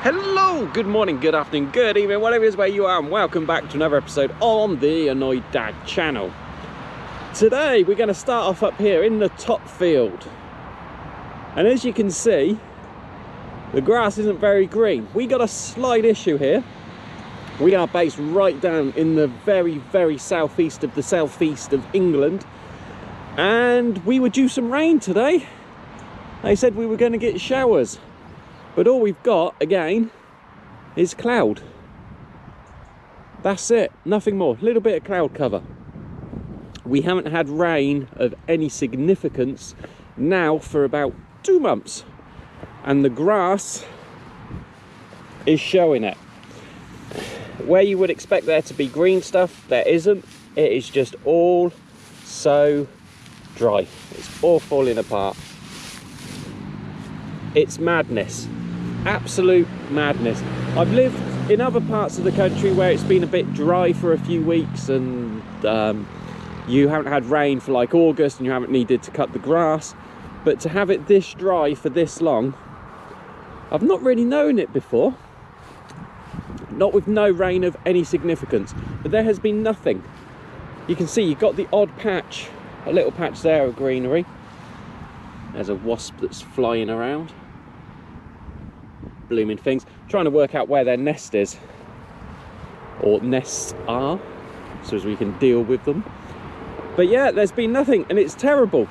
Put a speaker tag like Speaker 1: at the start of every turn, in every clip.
Speaker 1: Hello, good morning, good afternoon, good evening, whatever it is where you are, and welcome back to another episode on the Annoy Dad channel. Today we're going to start off up here in the top field, and as you can see, the grass isn't very green. We got a slight issue here. We are based right down in the very southeast of England, and we were due some rain today. They said we were going to get showers. But all we've got, again, is cloud. That's it, nothing more. A little bit of cloud cover. We haven't had rain of any significance now for about 2 months. And the grass is showing it. Where you would expect there to be green stuff, there isn't. It is just all so dry. It's all falling apart. It's madness. Absolute madness. I've lived in other parts of the country where it's been a bit dry for a few weeks and you haven't had rain for like August and you haven't needed to cut the grass, but to have it this dry for this long, I've not really known it before. Not with no rain of any significance, but there has been nothing. You can see you've got the odd patch, a little patch there of greenery. There's a wasp that's flying around. Blooming things, trying to work out where their nest is, or nests are, so as we can deal with them. But yeah, there's been nothing and it's terrible.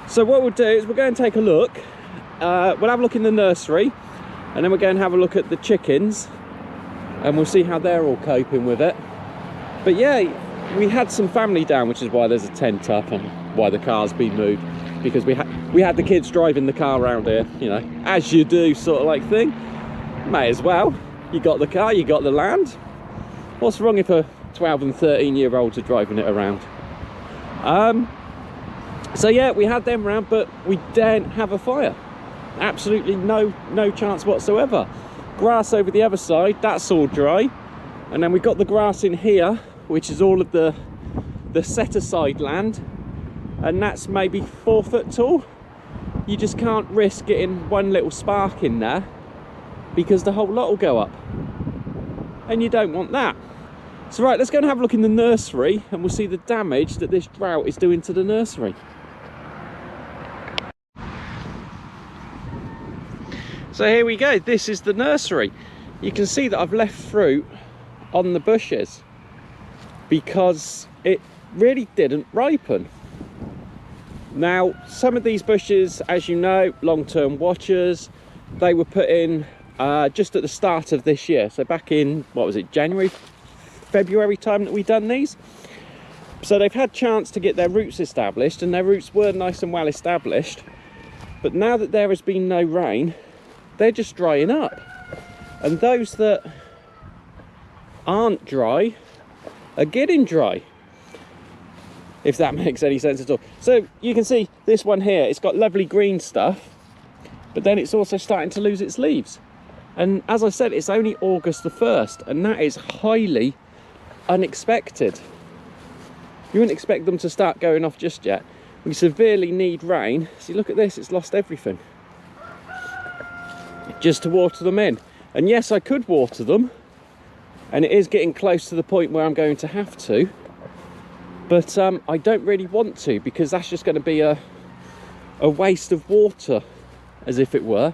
Speaker 1: So what we'll do is we're going to take a look. We'll have a look in the nursery, and then we're going to have a look at the chickens, and we'll see how they're all coping with it. But yeah, we had some family down, which is why there's a tent up and why the car's been moved, because we had the kids driving the car around here, you know, as you do, sort of like thing. May as well. You got the car, you got the land. What's wrong if a 12 and 13-year-olds are driving it around? So yeah, we had them around, but we daren't have a fire. Absolutely no chance whatsoever. Grass over the other side, that's all dry. And then we got the grass in here, which is all of the set-aside land. And that's maybe 4 foot tall. You just can't risk getting one little spark in there, because the whole lot will go up, and you don't want that. So right, let's go and have a look in the nursery, and we'll see the damage that this drought is doing to the nursery. So here we go, this is the nursery. You can see that I've left fruit on the bushes because it really didn't ripen. Now, some of these bushes, as you know, long-term watchers, they were put in just at the start of this year. So back in, what was it, January, February time that we done these. So they've had chance to get their roots established, and their roots were nice and well established. But now that there has been no rain, they're just drying up. And those that aren't dry are getting dry, if that makes any sense at all. So you can see this one here, it's got lovely green stuff, but then it's also starting to lose its leaves. And as I said, it's only August the 1st, and that is highly unexpected. You wouldn't expect them to start going off just yet. We severely need rain. See, look at this, it's lost everything. Just to water them in. And yes, I could water them, and it is getting close to the point where I'm going to have to. But I don't really want to, because that's just going to be a waste of water, as if it were.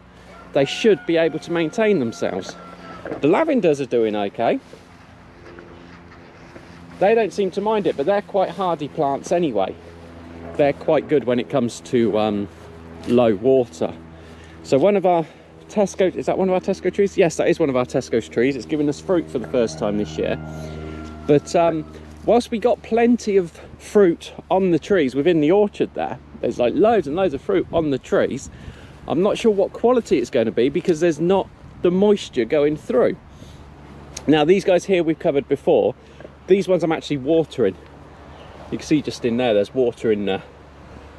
Speaker 1: They should be able to maintain themselves. The lavenders are doing okay. They don't seem to mind it, but they're quite hardy plants anyway. They're quite good when it comes to low water. So one of our Tesco, is that one of our Tesco trees? Yes, that is one of our Tesco's trees. It's given us fruit for the first time this year. But whilst we got plenty of fruit on the trees within the orchard there's like loads and loads of fruit on the trees. I'm not sure what quality it's going to be, because there's not the moisture going through. Now these guys here we've covered before. These ones I'm actually watering. You can see just in there, there's water in there.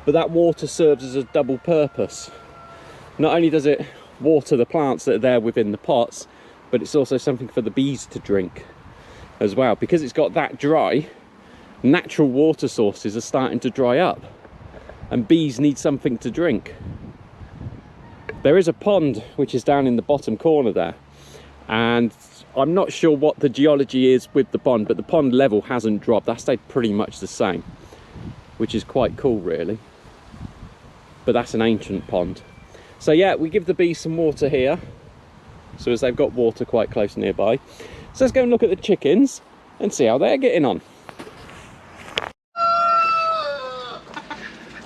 Speaker 1: But that water serves as a double purpose. Not only does it water the plants that are there within the pots, but it's also something for the bees to drink as well. Because it's got that dry, natural water sources are starting to dry up, and bees need something to drink. There is a pond which is down in the bottom corner there, and I'm not sure what the geology is with the pond, but the pond level hasn't dropped. That stayed pretty much the same, which is quite cool really. But that's an ancient pond. So yeah, we give the bees some water here, so as they've got water quite close nearby. So let's go and look at the chickens and see how they're getting on.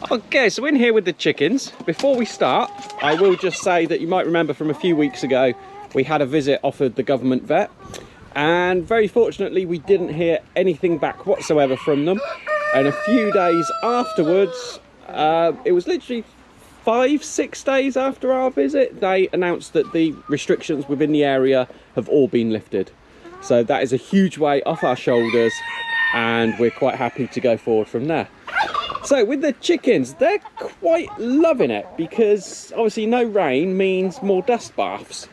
Speaker 1: Okay, so in here with the chickens. Before we start, I will just say that you might remember from a few weeks ago, we had a visit offered the government vet, and very fortunately we didn't hear anything back whatsoever from them. And a few days afterwards, it was literally 5-6 days after our visit, they announced that the restrictions within the area have all been lifted. So that is a huge weight off our shoulders, and we're quite happy to go forward from there. So with the chickens, they're quite loving it, because obviously no rain means more dust baths.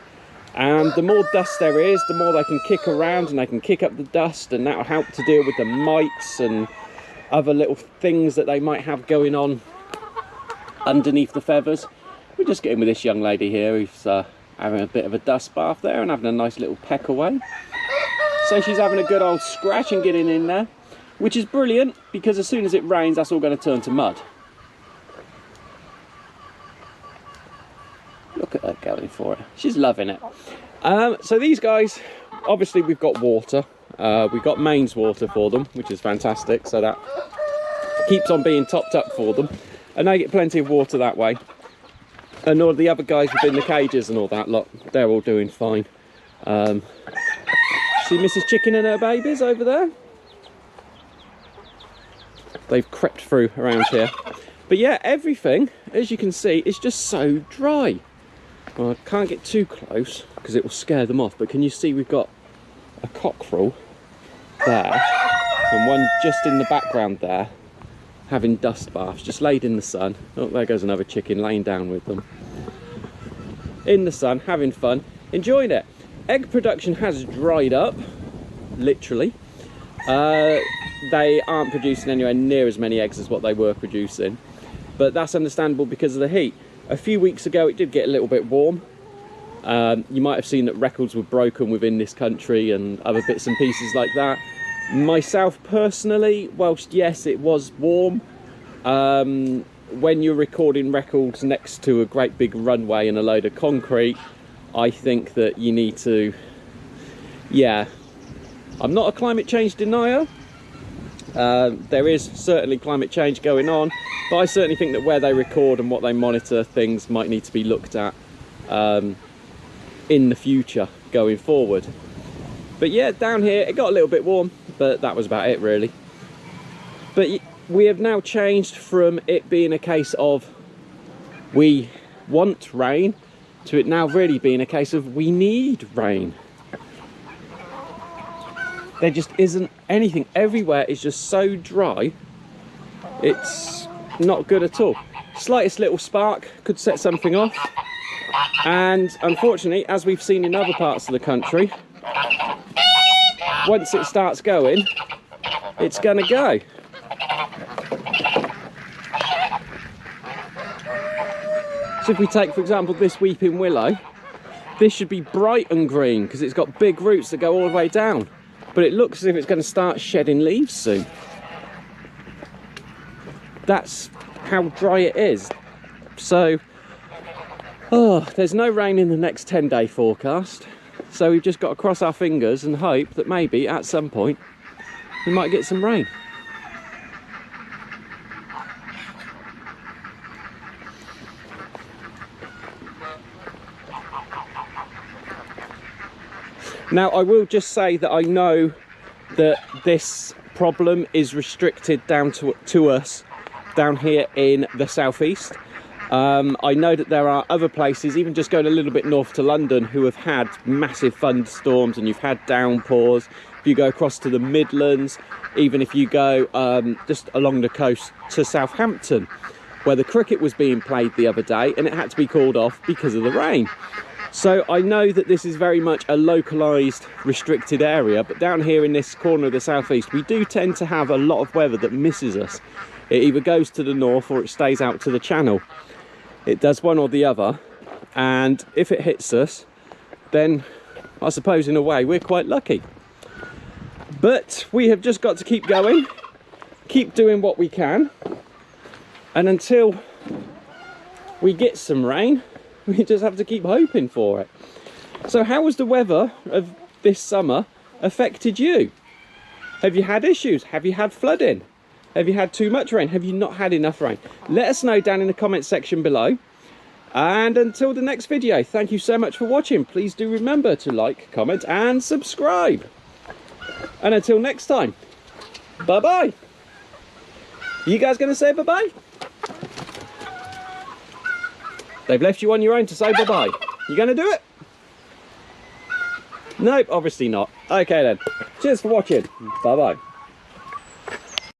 Speaker 1: And the more dust there is, the more they can kick around and they can kick up the dust, and that'll help to deal with the mites and other little things that they might have going on underneath the feathers. We're just getting with this young lady here who's having a bit of a dust bath there and having a nice little peck away. So she's having a good old scratch and getting in there, which is brilliant, because as soon as it rains, that's all going to turn to mud. Look at her going for it. She's loving it. So these guys, obviously we've got water. We've got mains water for them, which is fantastic. So that keeps on being topped up for them. And they get plenty of water that way. And all the other guys within the cages and all that lot, they're all doing fine. See Mrs. Chicken and her babies over there? They've crept through around here. But yeah, everything, as you can see, is just so dry. Well, I can't get too close because it will scare them off, but can you see we've got a cockerel there and one just in the background there having dust baths, just laid in the sun. Oh, there goes another chicken laying down with them. In the sun, having fun, enjoying it. Egg production has dried up, literally. They aren't producing anywhere near as many eggs as what they were producing, but that's understandable because of the heat. A few weeks ago it did get a little bit warm. You might have seen that records were broken within this country and other bits and pieces like that. Myself personally, whilst yes it was warm, when you're recording records next to a great big runway and a load of concrete, I think that you need to, yeah, I'm not a climate change denier. There is certainly climate change going on, but I certainly think that where they record and what they monitor things might need to be looked at in the future going forward. But yeah, down here it got a little bit warm, but that was about it really. But we have now changed from it being a case of we want rain to it now really being a case of we need rain. There just isn't anything. Everywhere is just so dry. It's not good at all. Slightest little spark could set something off. And unfortunately, as we've seen in other parts of the country, once it starts going, it's going to go. So if we take, for example, this weeping willow, this should be bright and green because it's got big roots that go all the way down. But it looks as if it's going to start shedding leaves soon. That's how dry it is. So, there's no rain in the next 10-day forecast. So we've just got to cross our fingers and hope that maybe at some point we might get some rain. Now, I will just say that I know that this problem is restricted down to us down here in the southeast. I know that there are other places, even just going a little bit north to London, who have had massive thunderstorms and you've had downpours. If you go across to the Midlands, even if you go just along the coast to Southampton, where the cricket was being played the other day and it had to be called off because of the rain. So I know that this is very much a localised, restricted area, but down here in this corner of the southeast, we do tend to have a lot of weather that misses us. It either goes to the north or it stays out to the channel. It does one or the other, and if it hits us, then I suppose in a way we're quite lucky. But we have just got to keep going, keep doing what we can, and until we get some rain, we just have to keep hoping for it. So how has the weather of this summer affected you? Have you had issues? Have you had flooding? Have you had too much rain? Have you not had enough rain? Let us know down in the comment section below. And until the next video, thank you so much for watching. Please do remember to like, comment and subscribe. And until next time, bye-bye. You guys gonna say bye-bye? They've left you on your own to say bye-bye. You gonna do it? Nope, obviously not. Okay then. Cheers for watching. Bye-bye.